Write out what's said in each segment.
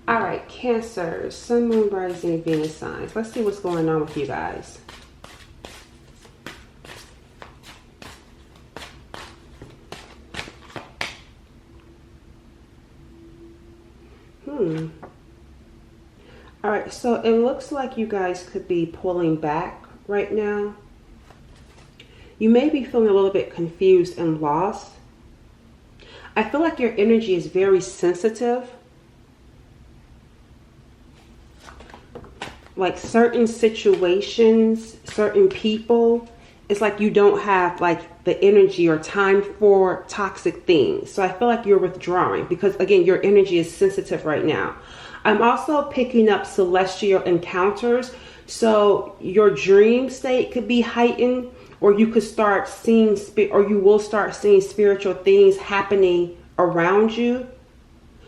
All right, Cancer, Sun, Moon, Rising, Venus signs. Let's see what's going on with you guys. All right, so it looks like you guys could be pulling back right now. You may be feeling a little bit confused and lost. I feel like your energy is very sensitive. Like certain situations, certain people, it's like you don't have like the energy or time for toxic things. So I feel like you're withdrawing because again, your energy is sensitive right now. I'm also picking up celestial encounters. So your dream state could be heightened, or you could start seeing, or you will start seeing spiritual things happening around you.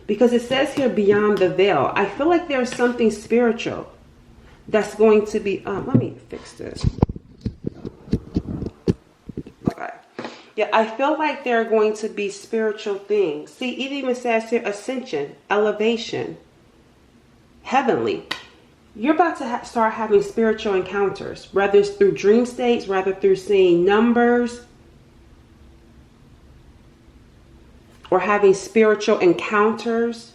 Because it says here, beyond the veil. I feel like there's something spiritual that's going to be, let me fix this. Okay. Yeah, I feel like there are going to be spiritual things. See, it even says here, ascension, elevation, heavenly. You're about to start having spiritual encounters, whether it's through dream states, whether through seeing numbers, or having spiritual encounters.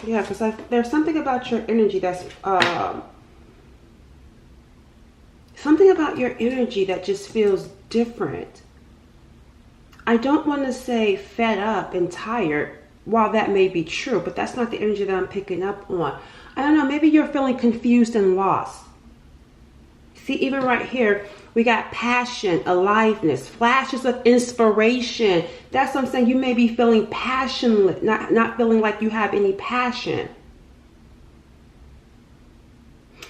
Yeah, because there's something about your energy that's something about your energy that just feels different. I don't want to say fed up and tired, while that may be true, but that's not the energy that I'm picking up on. I don't know, maybe you're feeling confused and lost. See, even right here, we got passion, aliveness, flashes of inspiration. That's what I'm saying. You may be feeling passionate, not feeling like you have any passion.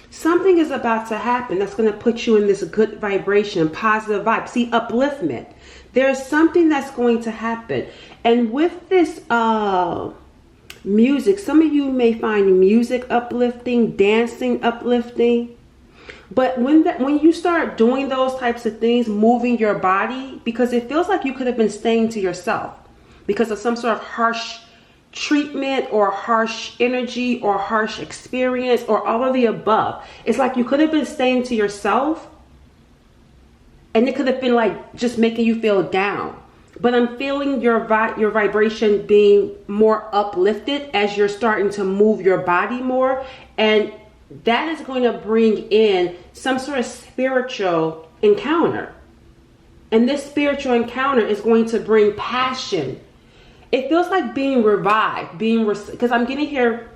Something is about to happen that's going to put you in this good vibration, positive vibe. See, upliftment. There's something that's going to happen. And with this music, some of you may find music uplifting, dancing uplifting. But when you start doing those types of things, moving your body, because it feels like you could have been staying to yourself because of some sort of harsh treatment or harsh energy or harsh experience or all of the above. It's like you could have been staying to yourself and it could have been like just making you feel down. But I'm feeling your vibration being more uplifted as you're starting to move your body more, and that is going to bring in some sort of spiritual encounter. And this spiritual encounter is going to bring passion. It feels like being revived, because I'm getting here,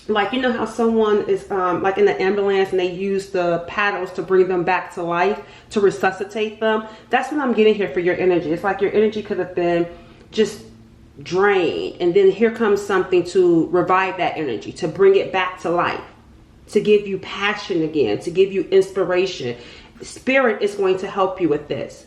like, you know how someone is like in the ambulance and they use the paddles to bring them back to life, to resuscitate them. That's what I'm getting here for your energy. It's like your energy could have been just drained, and then here comes something to revive that energy, to bring it back to life, to give you passion again, to give you inspiration. Spirit is going to help you with this.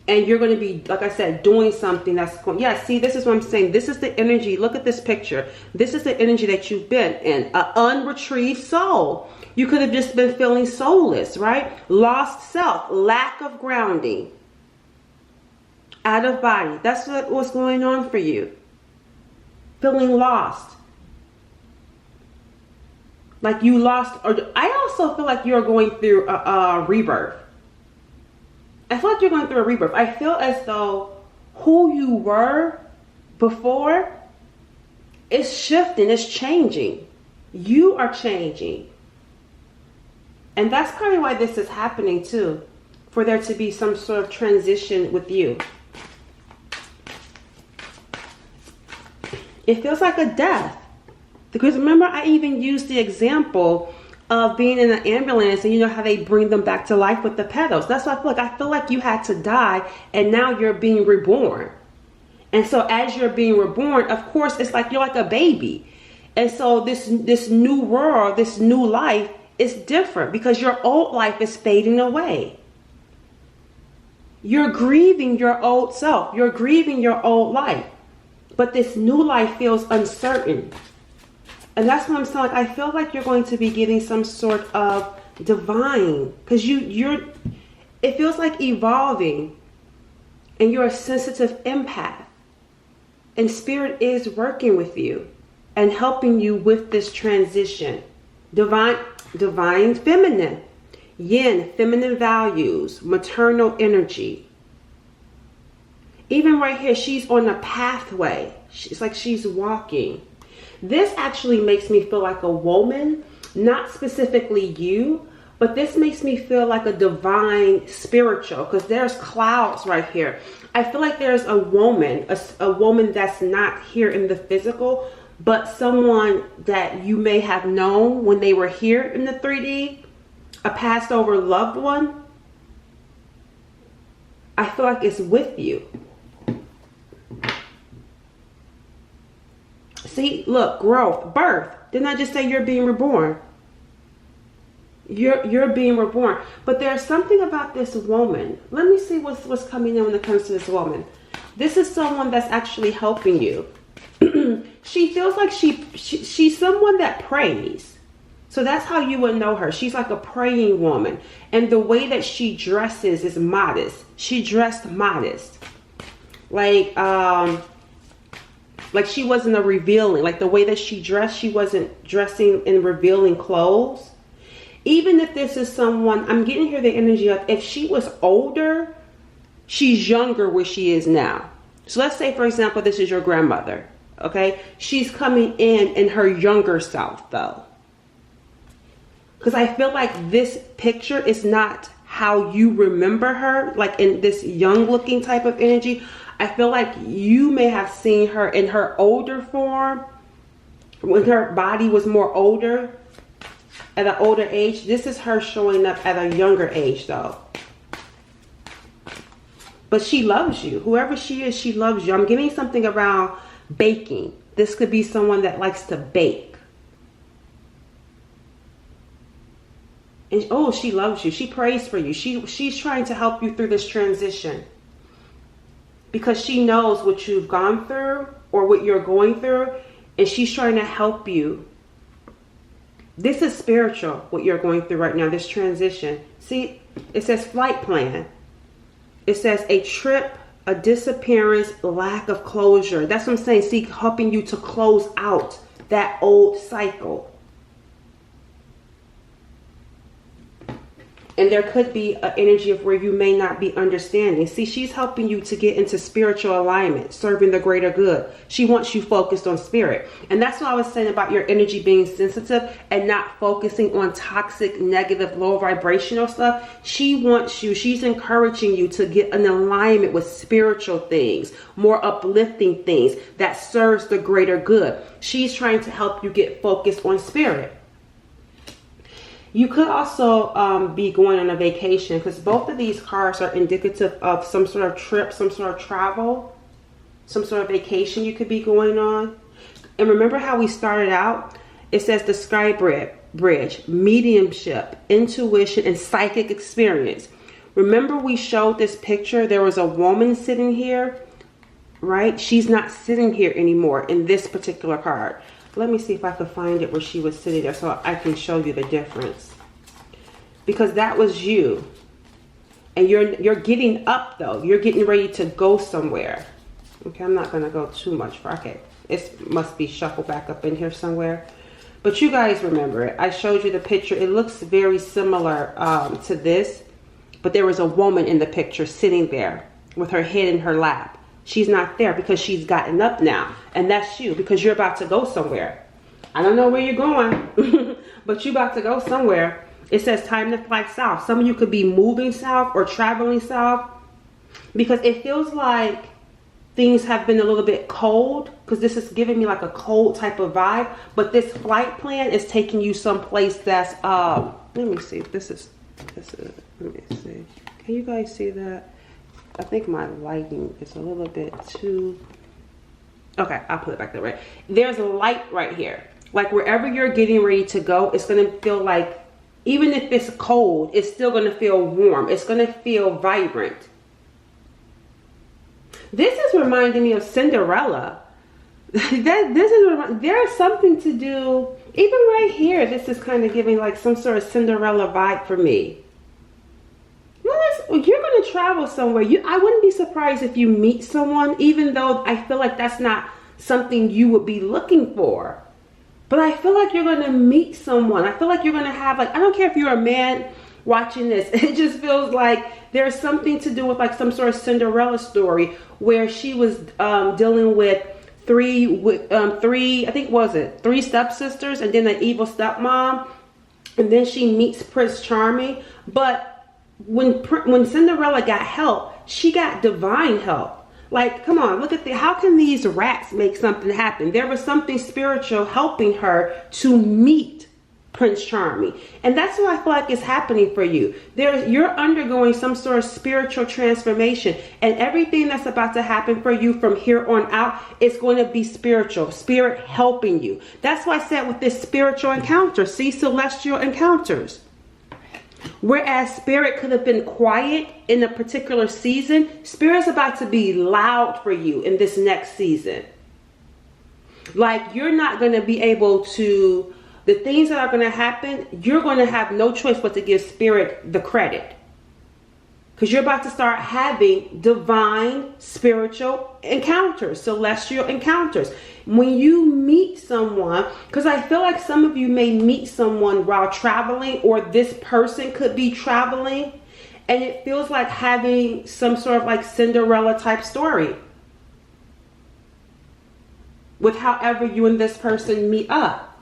And you're going to be, like I said, doing something that's going, yeah, see, this is what I'm saying. This is the energy. Look at this picture. This is the energy that you've been in. An unretrieved soul. You could have just been feeling soulless, right? Lost self, lack of grounding, out of body. That's what's going on for you. Feeling lost. Like you lost, or I also feel like you're going through a rebirth. I feel like you're going through a rebirth. I feel as though who you were before is shifting, it's changing. You are changing. And that's probably why this is happening too, for there to be some sort of transition with you. It feels like a death. Because remember, I even used the example of being in an ambulance, and you know how they bring them back to life with the pedals. That's what I feel like. I feel like you had to die and now you're being reborn. And so as you're being reborn, of course, it's like you're like a baby. And so this new world, this new life is different because your old life is fading away. You're grieving your old self. You're grieving your old life. But this new life feels uncertain. And that's what I'm saying. Like, I feel like you're going to be getting some sort of divine, because you're It feels like evolving, and you're a sensitive empath, and spirit is working with you and helping you with this transition. Divine feminine, yin, feminine values, maternal energy. Even right here, she's on a pathway. It's like she's walking. This actually makes me feel like a woman, not specifically you, but this makes me feel like a divine spiritual, because there's clouds right here. I feel like there's a woman that's not here in the physical, but someone that you may have known when they were here in the 3D, a passed over loved one. I feel like it's with you. See, look, growth, birth. Didn't I just say you're being reborn? You're being reborn. But there's something about this woman. Let me see what's coming in when it comes to this woman. This is someone that's actually helping you. She feels like she's someone that prays. So that's how you would know her. She's like a praying woman. And the way that she dresses is modest. She dressed modest. Like she wasn't a revealing. Like the way that she dressed, she wasn't dressing in revealing clothes. Even if this is someone, I'm getting here the energy of, if she was older, she's younger where she is now. So let's say, for example, this is your grandmother. Okay, she's coming in her younger self though, because I feel like this picture is not how you remember her, like in this young looking type of energy. I feel like you may have seen her in her older form when her body was more older, at an older age. This is her showing up at a younger age though. But she loves you. Whoever she is, she loves you. I'm getting something around baking. This could be someone that likes to bake. And oh, she loves you. She prays for you. She's trying to help you through this transition, because she knows what you've gone through or what you're going through, and she's trying to help you. This is spiritual, what you're going through right now, this transition. See, it says flight plan. It says a trip, a disappearance, lack of closure. That's what I'm saying. See, helping you to close out that old cycle. And there could be an energy of where you may not be understanding. See, she's helping you to get into spiritual alignment, serving the greater good. She wants you focused on spirit. And that's what I was saying about your energy being sensitive and not focusing on toxic, negative, low vibrational stuff. She wants you, she's encouraging you to get an alignment with spiritual things, more uplifting things that serves the greater good. She's trying to help you get focused on spirit. You could also be going on a vacation, because both of these cards are indicative of some sort of trip, some sort of travel, some sort of vacation you could be going on. And remember how we started out? It says the sky bridge, mediumship, intuition, and psychic experience. Remember we showed this picture? There was a woman sitting here, right? She's not sitting here anymore in this particular card. Let me see if I can find it where she was sitting there so I can show you the difference. Because that was you. And you're getting up though. You're getting ready to go somewhere. Okay, I'm not going to go too much far. Okay, it must be shuffled back up in here somewhere. But you guys remember it. I showed you the picture. It looks very similar to this. But there was a woman in the picture sitting there with her head in her lap. She's not there because she's gotten up now. And that's you, because you're about to go somewhere. I don't know where you're going, but you're about to go somewhere. It says time to fly south. Some of you could be moving south or traveling south, because it feels like things have been a little bit cold, because this is giving me like a cold type of vibe. But this flight plan is taking you someplace that's, let me see. This is, let me see. Can you guys see that? I think my lighting is a little bit too... Okay, I'll put it back there, right? There's a light right here. Like wherever you're getting ready to go, it's going to feel like, even if it's cold, it's still going to feel warm. It's going to feel vibrant. This is reminding me of Cinderella. There's something to do, even right here, this is kind of giving like some sort of Cinderella vibe for me. travel somewhere, I wouldn't be surprised if you meet someone, even though I feel like that's not something you would be looking for. But I feel like you're going to meet someone. I feel like you're going to have, like, I don't care if you're a man watching this. It just feels like there's something to do with like some sort of Cinderella story where she was dealing with three, I think, was it 3 stepsisters and then an evil stepmom. And then she meets Prince Charming. But when Cinderella got help, she got divine help. Like, come on, look at how can these rats make something happen? There was something spiritual helping her to meet Prince Charming. And that's what I feel like is happening for you. You're undergoing some sort of spiritual transformation, and everything that's about to happen for you from here on out is going to be spiritual, spirit helping you. That's why I said with this spiritual encounter, see, celestial encounters. Whereas spirit could have been quiet in a particular season, spirit's about to be loud for you in this next season. Like, you're not going to be able to, the things that are going to happen, you're going to have no choice but to give spirit the credit. Because you're about to start having divine spiritual encounters, celestial encounters. When you meet someone, because I feel like some of you may meet someone while traveling, or this person could be traveling, and it feels like having some sort of like Cinderella type story with however you and this person meet up.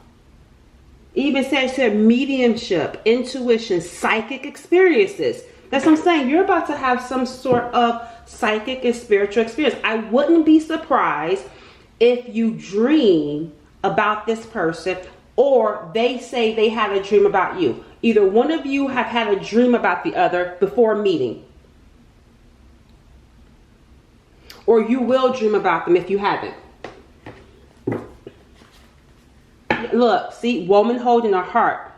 Even said mediumship, intuition, psychic experiences. That's what I'm saying. You're about to have some sort of psychic and spiritual experience. I wouldn't be surprised if you dream about this person, or they say they had a dream about you. Either one of you have had a dream about the other before meeting. Or you will dream about them if you haven't. Look, see, woman holding her heart.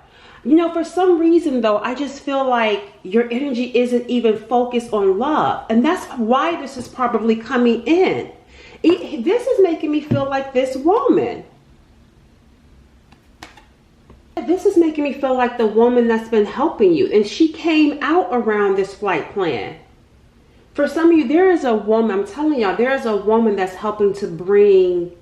You know, for some reason, though, I just feel like your energy isn't even focused on love. And that's why this is probably coming in. This is making me feel like this woman. This is making me feel like the woman that's been helping you. And she came out around this flight plan. For some of you, there is a woman, I'm telling y'all, there is a woman that's helping to bring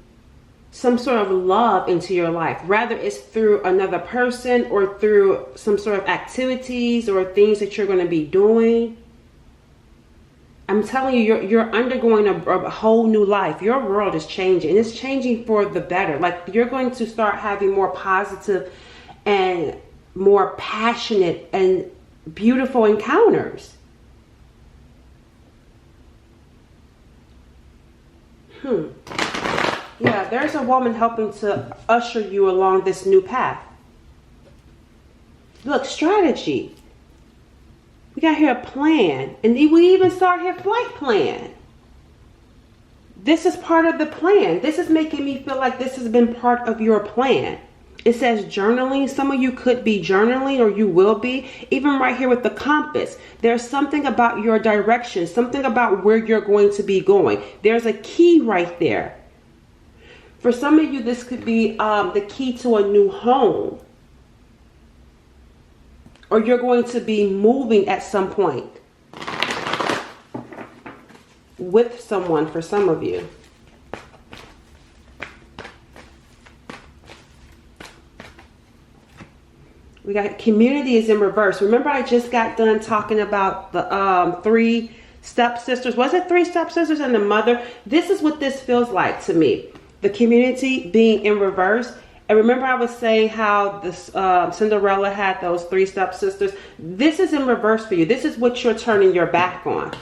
some sort of love into your life. Rather it's through another person or through some sort of activities or things that you're going to be doing. I'm telling you, you're undergoing a whole new life. Your world is changing, and it's changing for the better. Like, you're going to start having more positive and more passionate and beautiful encounters. Yeah, there's a woman helping to usher you along this new path. Look, strategy. We got here a plan. And we even start here flight plan. This is part of the plan. This is making me feel like this has been part of your plan. It says journaling. Some of you could be journaling, or you will be. Even right here with the compass. There's something about your direction. Something about where you're going to be going. There's a key right there. For some of you, this could be the key to a new home. Or you're going to be moving at some point with someone for some of you. We got community is in reverse. Remember, I just got done talking about the 3 stepsisters. Was it 3 stepsisters and the mother? This is what this feels like to me. The community being in reverse. And remember, I was saying how this Cinderella had those 3 stepsisters. This is in reverse for you. This is what you're turning your back on.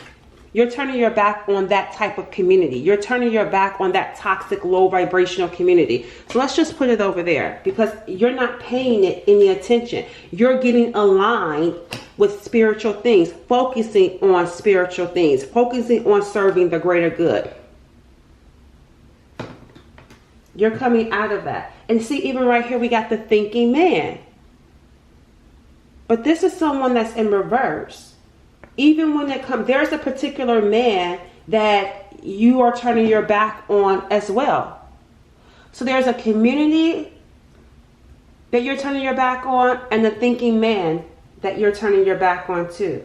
You're turning your back on that type of community. You're turning your back on that toxic, low vibrational community. So let's just put it over there, because you're not paying it any attention. You're getting aligned with spiritual things, focusing on spiritual things, focusing on serving the greater good. You're coming out of that. And see, even right here, we got the thinking man. But this is someone that's in reverse. Even when it comes, there's a particular man that you are turning your back on as well. So there's a community that you're turning your back on, and the thinking man that you're turning your back on too.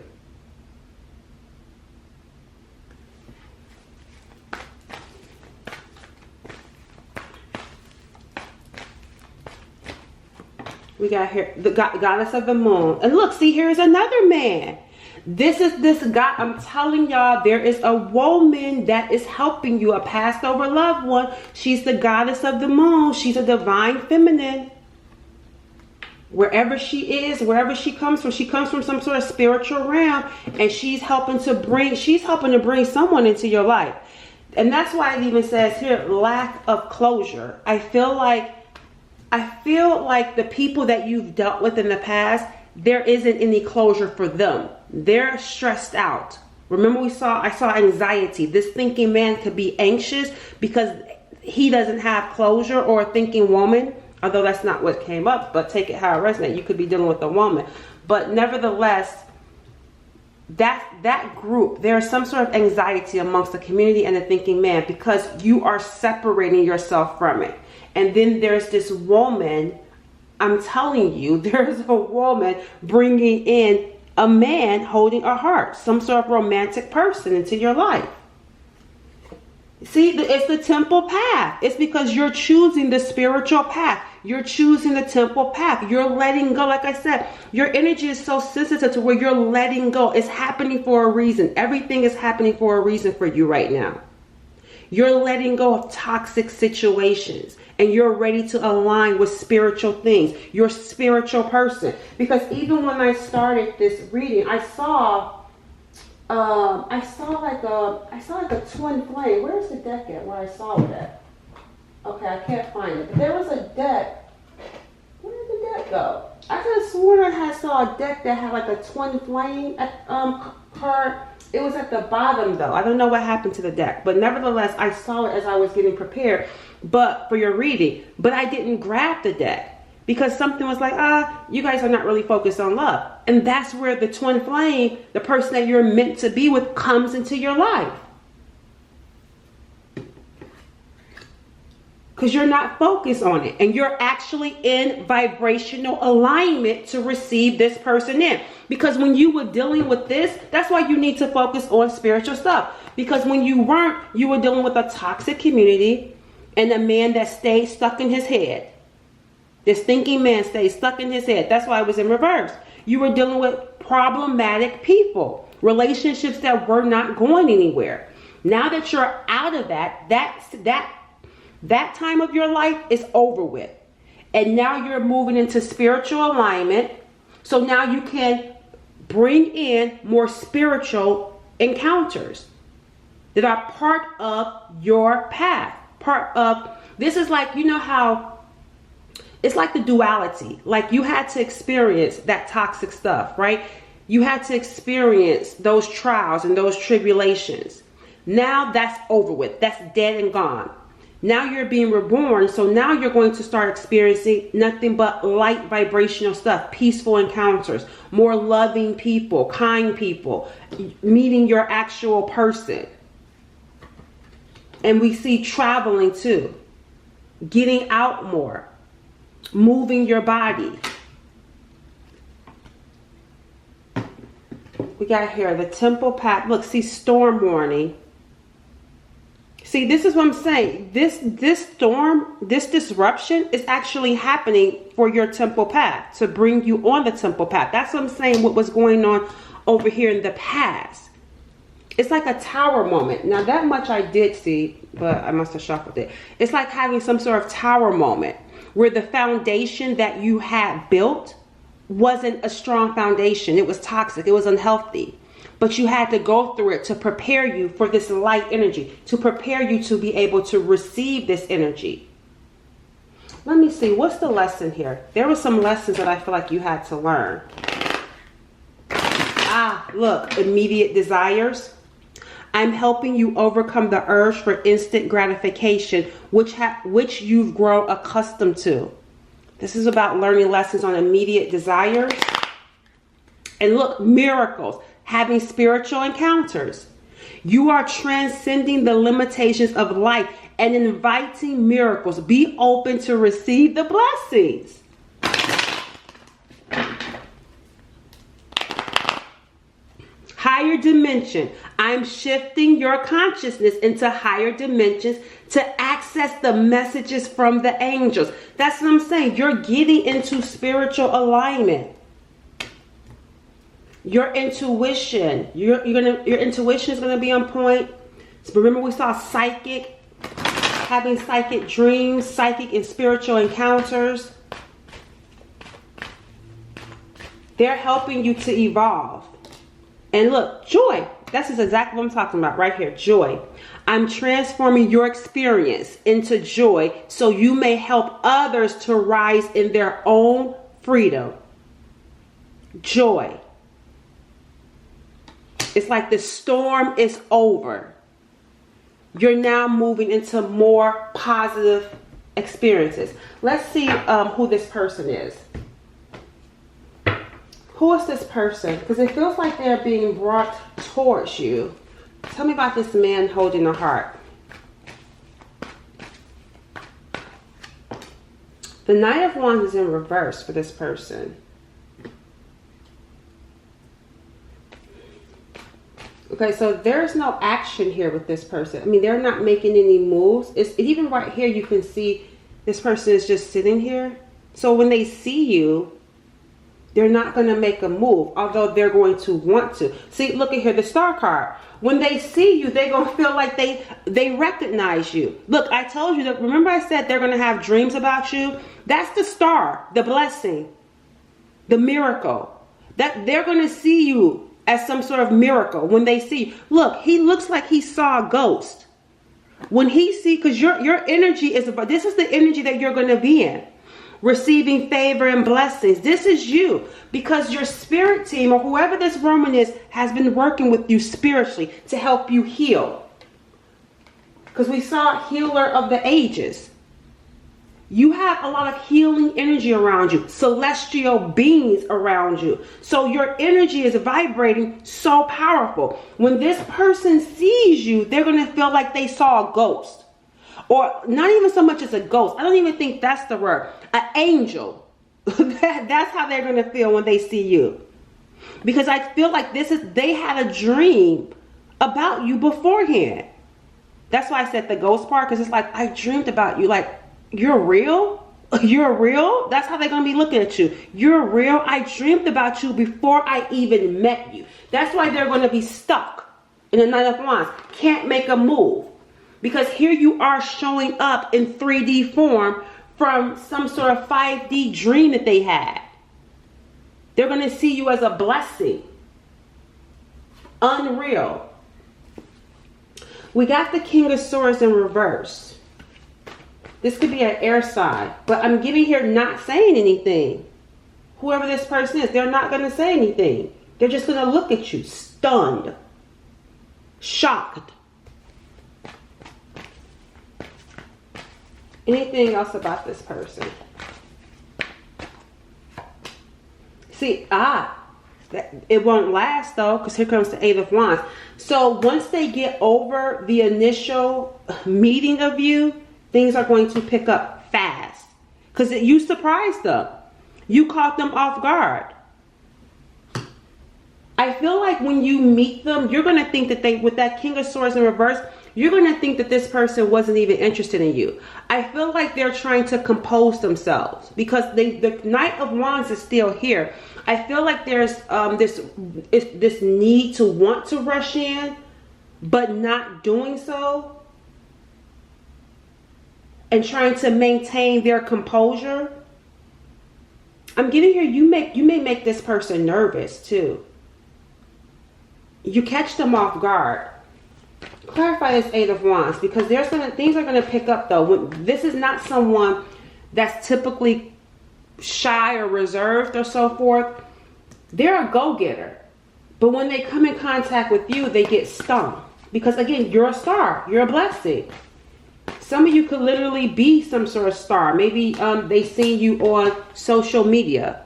We got here the goddess of the moon. And look, see, here's another man. This is this guy. I'm telling y'all, there is a woman that is helping you, a passed over loved one. She's the goddess of the moon. She's a divine feminine. Wherever she is, wherever she comes from some sort of spiritual realm, and she's helping to bring someone into your life. And that's why it even says here, lack of closure. I feel like the people that you've dealt with in the past, there isn't any closure for them. They're stressed out. Remember I saw anxiety. This thinking man could be anxious because he doesn't have closure, or a thinking woman, although that's not what came up, but take it how it resonates. You could be dealing with a woman. But nevertheless, that group, there's some sort of anxiety amongst the community and the thinking man because you are separating yourself from it. And then there's this woman, I'm telling you, there's a woman bringing in a man holding a heart, some sort of romantic person into your life. See, it's the temple path. It's because you're choosing the spiritual path. You're choosing the temple path. You're letting go. Like I said, your energy is so sensitive to where you're letting go. It's happening for a reason. Everything is happening for a reason for you right now. You're letting go of toxic situations, and you're ready to align with spiritual things. You're a spiritual person. Because even when I started this reading, I saw like a twin flame. Where's the deck at? Where I saw it at? Okay, I can't find it. But there was a deck. Where did the deck go? I could have sworn I saw a deck that had like a twin flame card. It was at the bottom though. I don't know what happened to the deck, but nevertheless, I saw it as I was getting prepared. But for your reading, but I didn't grab the deck. Because something was like, you guys are not really focused on love. And that's where the twin flame, the person that you're meant to be with, comes into your life. Because you're not focused on it. And you're actually in vibrational alignment to receive this person in. Because when you were dealing with this, that's why you need to focus on spiritual stuff. Because when you weren't, you were dealing with a toxic community and a man that stayed stuck in his head. This thinking man stays stuck in his head. That's why it was in reverse. You were dealing with problematic people, relationships that were not going anywhere. Now that you're out of that time of your life is over with. And now you're moving into spiritual alignment. So now you can bring in more spiritual encounters that are part of your path. This is like, you know how it's like the duality. Like you had to experience that toxic stuff, right? You had to experience those trials and those tribulations. Now that's over with. That's dead and gone. Now you're being reborn. So now you're going to start experiencing nothing but light vibrational stuff, peaceful encounters, more loving people, kind people, meeting your actual person. And we see traveling too, getting out more. Moving your body. We got here the temple path. Look, see, storm warning. See, this is what I'm saying. This storm, this disruption is actually happening for your temple path, to bring you on the temple path. That's what I'm saying, what was going on over here in the past. It's like a tower moment. Now, that much I did see, but I must have shuffled it. It's like having some sort of tower moment, where the foundation that you had built wasn't a strong foundation. It was toxic. It was unhealthy. But you had to go through it to prepare you for this light energy, to prepare you to be able to receive this energy. Let me see. What's the lesson here? There were some lessons that I feel like you had to learn. Look, immediate desires. I'm helping you overcome the urge for instant gratification, which you've grown accustomed to. This is about learning lessons on immediate desires. And look, miracles, having spiritual encounters. You are transcending the limitations of life and inviting miracles. Be open to receive the blessings. High higher dimension. I'm shifting your consciousness into higher dimensions to access the messages from the angels. That's what I'm saying. You're getting into spiritual alignment. Your intuition, your intuition is gonna be on point. So remember, we saw psychic, having psychic dreams, psychic and spiritual encounters. They're helping you to evolve. And look, joy. That's just exactly what I'm talking about right here. Joy. I'm transforming your experience into joy so you may help others to rise in their own freedom. Joy. It's like the storm is over. You're now moving into more positive experiences. Let's see who this person is. Who is this person? Because it feels like they're being brought towards you. Tell me about this man holding a heart. The Knight of Wands is in reverse for this person. Okay, so there's no action here with this person. I mean, they're not making any moves. It's even right here, you can see this person is just sitting here. So when they see you, they're not going to make a move, although they're going to want to. See, look at here, the Star card. When they see you, they're going to feel like they recognize you. Look, I told you that, remember I said they're going to have dreams about you? That's the star, the blessing, the miracle. That they're going to see you as some sort of miracle when they see you. Look, he looks like he saw a ghost. When he see, because your energy is about, this is the energy that you're going to be in. Receiving favor and blessings. This is you, because your spirit team or whoever this Roman is has been working with you spiritually to help you heal. Because we saw healer of the ages. You have a lot of healing energy around you, celestial beings around you. So your energy is vibrating so powerful. When this person sees you, they're going to feel like they saw a ghost. Or not even so much as a ghost. I don't even think that's the word. An angel. That's how they're going to feel when they see you. Because I feel like they had a dream about you beforehand. That's why I said the ghost part. Because it's like, I dreamed about you. Like, you're real? You're real? That's how they're going to be looking at you. You're real? I dreamed about you before I even met you. That's why they're going to be stuck in the Knight of Wands. Can't make a move. Because here you are showing up in 3D form from some sort of 5D dream that they had. They're going to see you as a blessing. Unreal. We got the King of Swords in reverse. This could be an air sign. But I'm giving here not saying anything. Whoever this person is, they're not going to say anything. They're just going to look at you stunned. Shocked. Anything else about this person? See, it won't last though, because here comes the Eight of Wands. So once they get over the initial meeting of you, things are going to pick up fast. Because you surprised them. You caught them off guard. I feel like when you meet them, you're going to think that with that King of Swords in reverse, you're going to think that this person wasn't even interested in you. I feel like they're trying to compose themselves because the Knight of Wands is still here. I feel like there's this need to want to rush in, but not doing so. And trying to maintain their composure. I'm getting here, you may make this person nervous too. You catch them off guard. Clarify this Eight of Wands, because things are going to pick up though. This is not someone that's typically shy or reserved or so forth. They're a go-getter. But when they come in contact with you, they get stung. Because again, you're a star. You're a blessing. Some of you could literally be some sort of star. Maybe they see you on social media.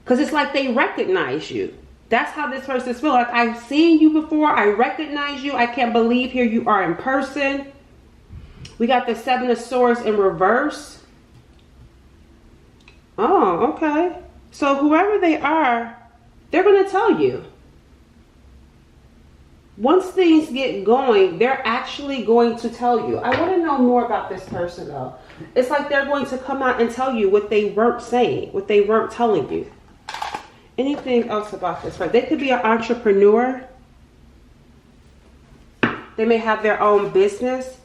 Because it's like they recognize you. That's how this person feels. Like, I've seen you before. I recognize you. I can't believe here you are in person. We got the Seven of Swords in reverse. Oh, okay. So whoever they are, they're going to tell you. once things get going, they're actually going to tell you. I want to know more about this person though. It's like they're going to come out and tell you what they weren't saying, what they weren't telling you. Anything else about this person? They could be an entrepreneur. They may have their own business.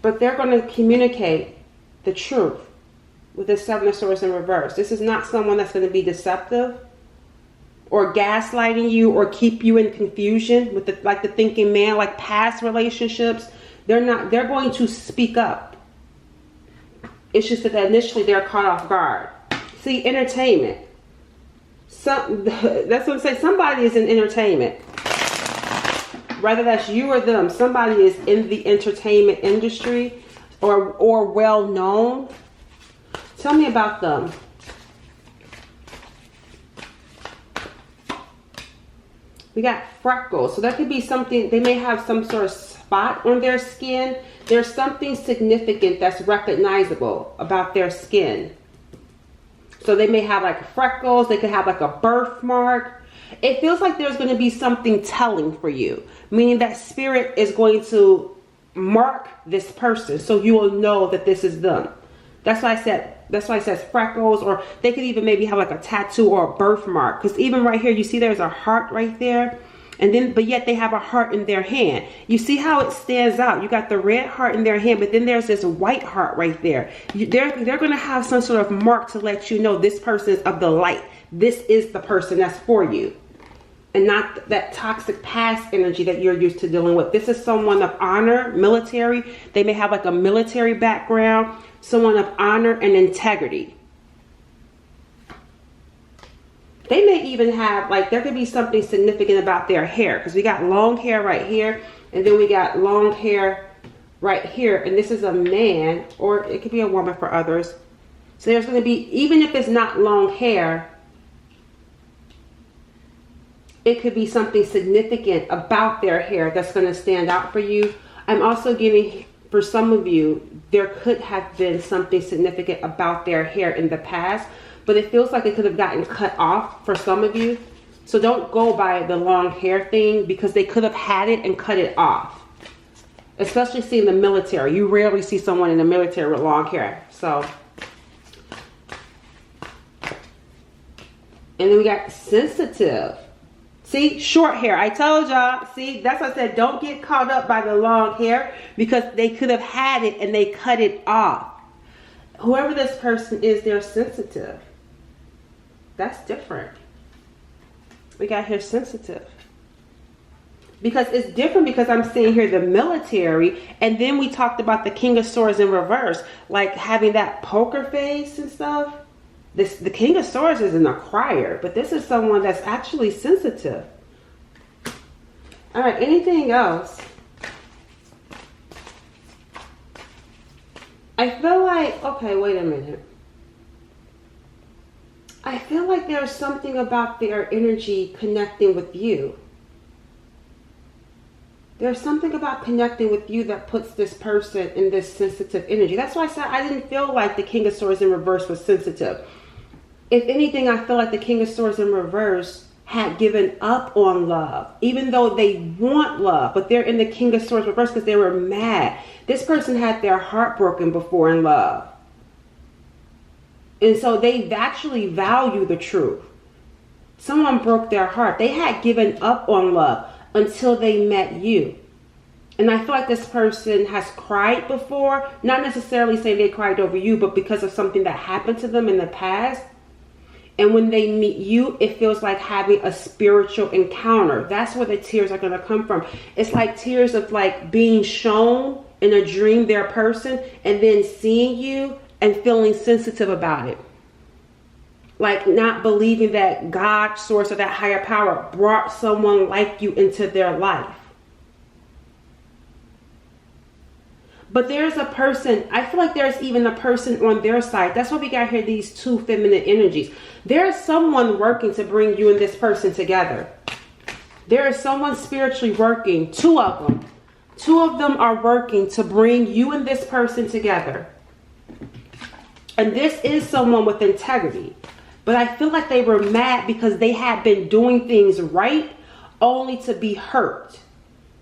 But they're going to communicate the truth with the Seven of Swords in reverse. This is not someone that's going to be deceptive or gaslighting you or keep you in confusion with like the thinking man, like past relationships. They're going to speak up. It's just that initially they're caught off guard. See, entertainment. That's what I'm saying. Somebody is in entertainment. Whether that's you or them, somebody is in the entertainment industry or well known. Tell me about them. We got freckles. So that could be something, they may have some sort of spot on their skin. There's something significant that's recognizable about their skin. So they may have like freckles. They could have like a birthmark. It feels like there's going to be something telling for you. Meaning that spirit is going to mark this person. So you will know that this is them. That's why it says freckles, or they could even maybe have like a tattoo or a birthmark. Because even right here, you see there's a heart right there. And then, but yet they have a heart in their hand. You see how it stands out. You got the red heart in their hand, but then there's this white heart right there. They're going to have some sort of mark to let you know this person is of the light. This is the person that's for you. And not that toxic past energy that you're used to dealing with. This is someone of honor, military. They may have like a military background. Someone of honor and integrity. They may even have, like, there could be something significant about their hair. Because we got long hair right here. And then we got long hair right here. And this is a man, or it could be a woman for others. So there's going to be, even if it's not long hair, it could be something significant about their hair that's going to stand out for you. I'm also getting, for some of you, there could have been something significant about their hair in the past. But it feels like it could have gotten cut off for some of you. So don't go by the long hair thing, because they could have had it and cut it off. Especially seeing the military. You rarely see someone in the military with long hair. So. And then we got sensitive. See, short hair. I told y'all. See, that's what I said. Don't get caught up by the long hair, because they could have had it and they cut it off. Whoever this person is, they're sensitive. That's different. We got here sensitive. Because it's different, because I'm seeing here the military. And then we talked about the King of Swords in reverse. Like having that poker face and stuff. The King of Swords is an acquirer. But this is someone that's actually sensitive. All right, anything else? I feel like, okay, wait a minute. I feel like there's something about their energy connecting with you. There's something about connecting with you that puts this person in this sensitive energy. That's why I said I didn't feel like the King of Swords in reverse was sensitive. If anything, I feel like the King of Swords in reverse had given up on love, even though they want love, but they're in the King of Swords reverse because they were mad. This person had their heart broken before in love. And so they actually value the truth. Someone broke their heart. They had given up on love until they met you. And I feel like this person has cried before, not necessarily saying they cried over you, but because of something that happened to them in the past. And when they meet you, it feels like having a spiritual encounter. That's where the tears are going to come from. It's like tears of like being shown in a dream their person, and then seeing you and feeling sensitive about it. Like not believing that God, source, or that higher power brought someone like you into their life. But there's a person, I feel like there's even a person on their side. That's why we got here these two feminine energies. There's someone working to bring you and this person together. There is someone spiritually working, two of them. Two of them are working to bring you and this person together. And this is someone with integrity. But I feel like they were mad because they had been doing things right only to be hurt.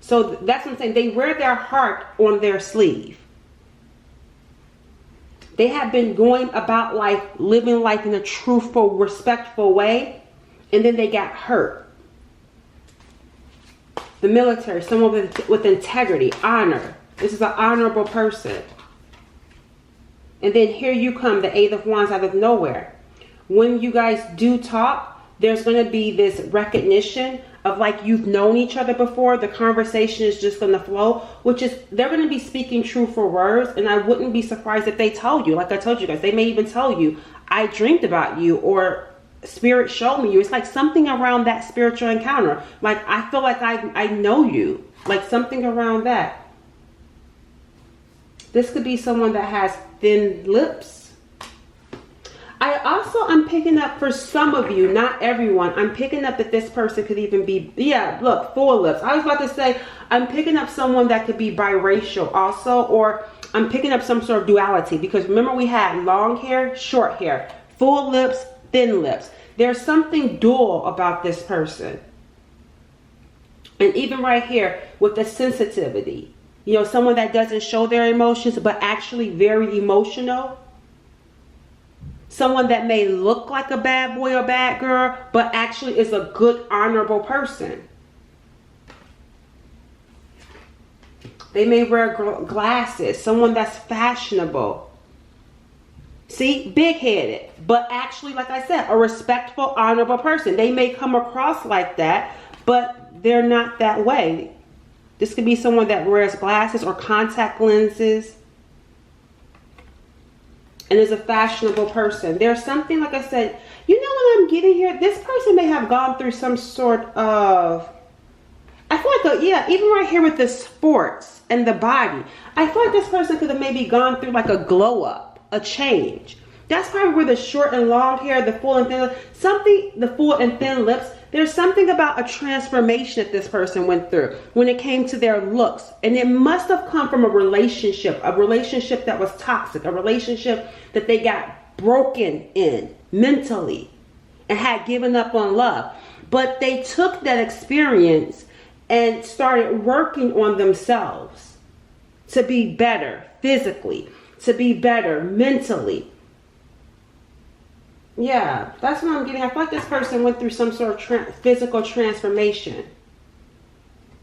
So that's what I'm saying. They wear their heart on their sleeve. They have been going about life, living life in a truthful, respectful way, and then they got hurt. The military, someone with integrity, honor. This is an honorable person. And then here you come, the Eight of Wands out of nowhere. When you guys do talk, there's going to be this recognition of like you've known each other before. The conversation is just going to flow, which is they're going to be speaking truthful words. And I wouldn't be surprised if they tell you, like I told you guys, they may even tell you, I dreamed about you, or spirit showed me you. It's like something around that spiritual encounter. Like I feel like I know you, like something around that. This could be someone that has thin lips. I'm picking up for some of you, not everyone. I'm picking up that this person could even be, yeah, look, full lips. I was about to say, I'm picking up someone that could be biracial also, or I'm picking up some sort of duality, because remember we had long hair, short hair, full lips, thin lips. There's something dual about this person. And even right here with the sensitivity, you know, someone that doesn't show their emotions, but actually very emotional. Someone that may look like a bad boy or bad girl, but actually is a good, honorable person. They may wear glasses. Someone that's fashionable. See, big-headed, but actually, like I said, a respectful, honorable person. They may come across like that, but they're not that way. This could be someone that wears glasses or contact lenses and is a fashionable person. There's something, like I said, you know what I'm getting here? This person may have gone through some sort of, I feel like, yeah, even right here with the sports and the body, I feel like this person could have maybe gone through like a glow up, a change. That's probably where the short and long hair, the full and thin, the full and thin lips, there's something about a transformation that this person went through when it came to their looks. And it must have come from a relationship that was toxic, a relationship that they got broken in mentally and had given up on love. But they took that experience and started working on themselves to be better physically, to be better mentally. Yeah, that's what I'm getting. I feel like this person went through some sort of physical transformation.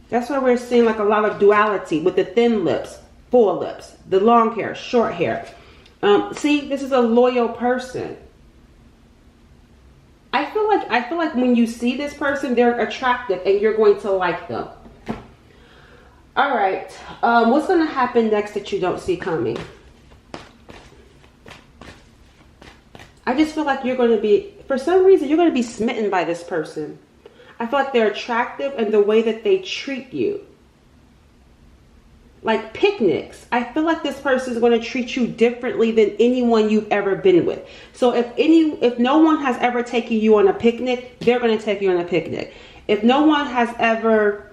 That's why we're seeing like a lot of duality with the thin lips, full lips, the long hair, short hair. See, this is a loyal person. I feel like when you see this person, they're attractive and you're going to like them. All right, what's going to happen next that you don't see coming? I just feel like you're going to be, for some reason, you're going to be smitten by this person. I feel like they're attractive in the way that they treat you. Like picnics. I feel like this person is going to treat you differently than anyone you've ever been with. So if no one has ever taken you on a picnic, they're going to take you on a picnic. If no one has ever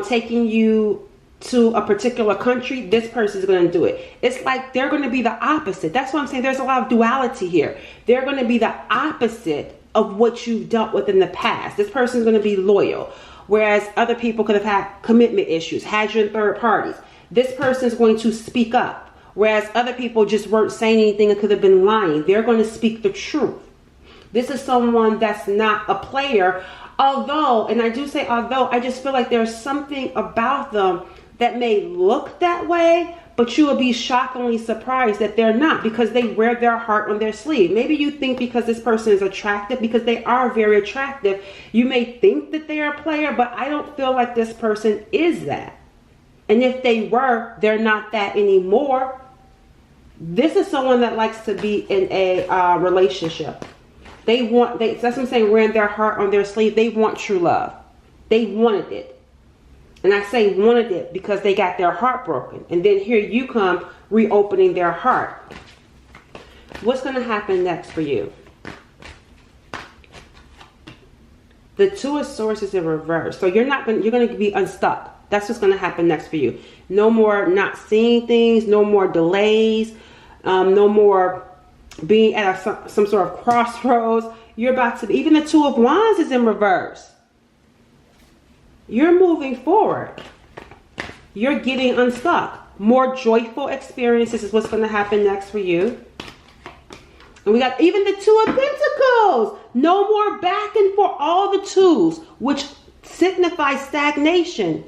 taken you to a particular country, this person is going to do it. It's like they're going to be the opposite. That's what I'm saying. There's a lot of duality here. They're going to be the opposite of what you've dealt with in the past. This person is going to be loyal, whereas other people could have had commitment issues, had you in third parties. This person is going to speak up, whereas other people just weren't saying anything and could have been lying. They're going to speak the truth. This is someone that's not a player, although, and I do say although, I just feel like there's something about them that may look that way, but you will be shockingly surprised that they're not, because they wear their heart on their sleeve. Maybe you think because this person is attractive, because they are very attractive, you may think that they're a player, but I don't feel like this person is that. And if they were, they're not that anymore. This is someone that likes to be in a relationship. That's what I'm saying, wearing their heart on their sleeve. They want true love. They wanted it. And I say wanted it because they got their heart broken. And then here you come reopening their heart. What's going to happen next for you? The Two of Swords is in reverse. So you're going to be unstuck. That's what's going to happen next for you. No more not seeing things. No more delays. No more being at some sort of crossroads. you're about to be, even the Two of Wands is in reverse. You're moving forward. You're getting unstuck. More joyful experiences is what's going to happen next for you. And we got even the Two of Pentacles. No more back and forth. All the twos, which signifies stagnation,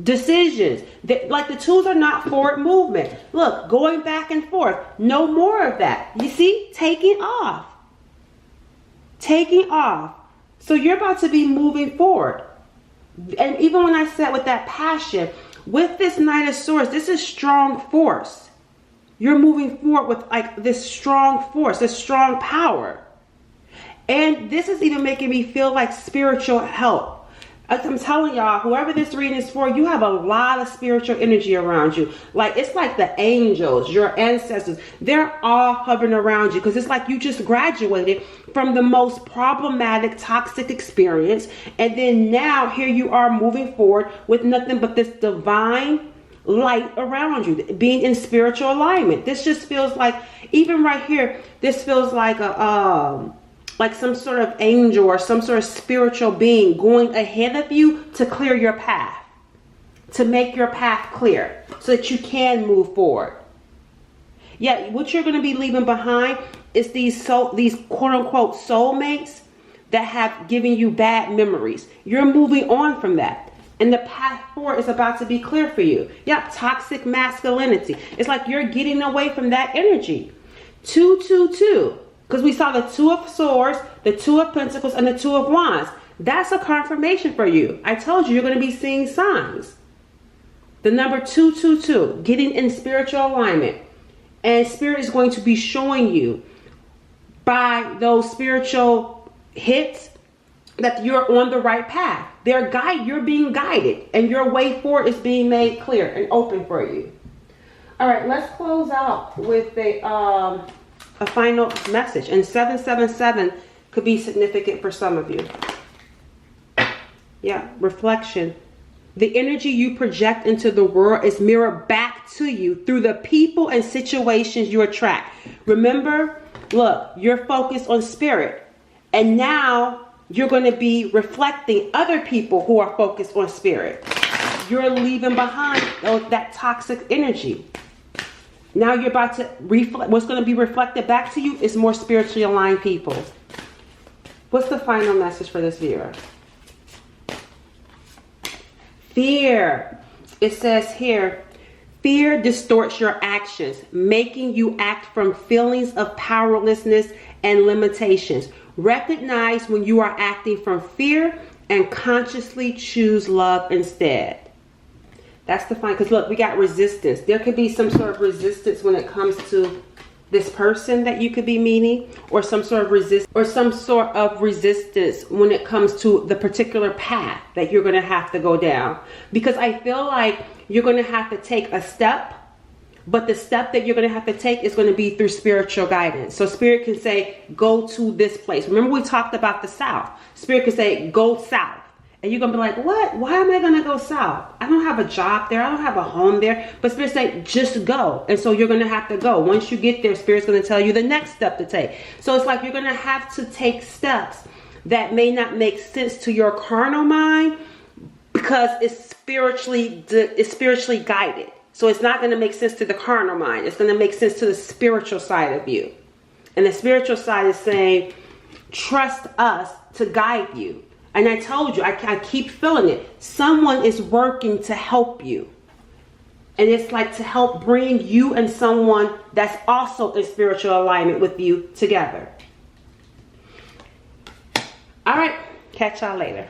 decisions. Like the twos are not forward movement. Look, going back and forth. No more of that. You see? Taking off. Taking off. So you're about to be moving forward. And even when I said with that passion, with this Knight of Swords, this is strong force. You're moving forward with like this strong force, this strong power. And this is even making me feel like spiritual help. I'm telling y'all, whoever this reading is for, you have a lot of spiritual energy around you. Like, it's like the angels, your ancestors, they're all hovering around you because it's like you just graduated from the most problematic, toxic experience. And then now here you are moving forward with nothing but this divine light around you, being in spiritual alignment. This just feels like, even right here, this feels like a like some sort of angel or some sort of spiritual being going ahead of you to clear your path, to make your path clear so that you can move forward. Yeah, what you're going to be leaving behind is these quote unquote soulmates that have given you bad memories. You're moving on from that. And the path forward is about to be clear for you. Yeah, toxic masculinity. It's like you're getting away from that energy. 222. Because we saw the Two of Swords, the Two of Pentacles, and the Two of Wands. That's a confirmation for you. I told you, you're going to be seeing signs. The number 222, getting in spiritual alignment. And Spirit is going to be showing you by those spiritual hits that you're on the right path. You're being guided, and your way forward is being made clear and open for you. All right, let's close out with a final message. And 777 could be significant for some of you. Yeah, reflection. The energy you project into the world is mirrored back to you through the people and situations you attract. Remember, look, you're focused on spirit. And now you're going to be reflecting other people who are focused on spirit. You're leaving behind that toxic energy. Now you're about to reflect. What's going to be reflected back to you is more spiritually aligned people. What's the final message for this viewer? Fear. It says here, fear distorts your actions, making you act from feelings of powerlessness and limitations. Recognize when you are acting from fear and consciously choose love instead. That's the fine, because look, we got resistance. There could be some sort of resistance when it comes to this person that you could be meeting, or some sort of resistance when it comes to the particular path that you're going to have to go down. Because I feel like you're going to have to take a step, but the step that you're going to have to take is going to be through spiritual guidance. So Spirit can say, go to this place. Remember we talked about the south. Spirit can say, go south. And you're going to be like, what? Why am I going to go south? I don't have a job there. I don't have a home there. But Spirit say, just go. And so you're going to have to go. Once you get there, Spirit's going to tell you the next step to take. So it's like you're going to have to take steps that may not make sense to your carnal mind because it's spiritually guided. So it's not going to make sense to the carnal mind. It's going to make sense to the spiritual side of you. And the spiritual side is saying, trust us to guide you. And I told you, I keep feeling it. Someone is working to help you. And it's like to help bring you and someone that's also in spiritual alignment with you together. All right. Catch y'all later.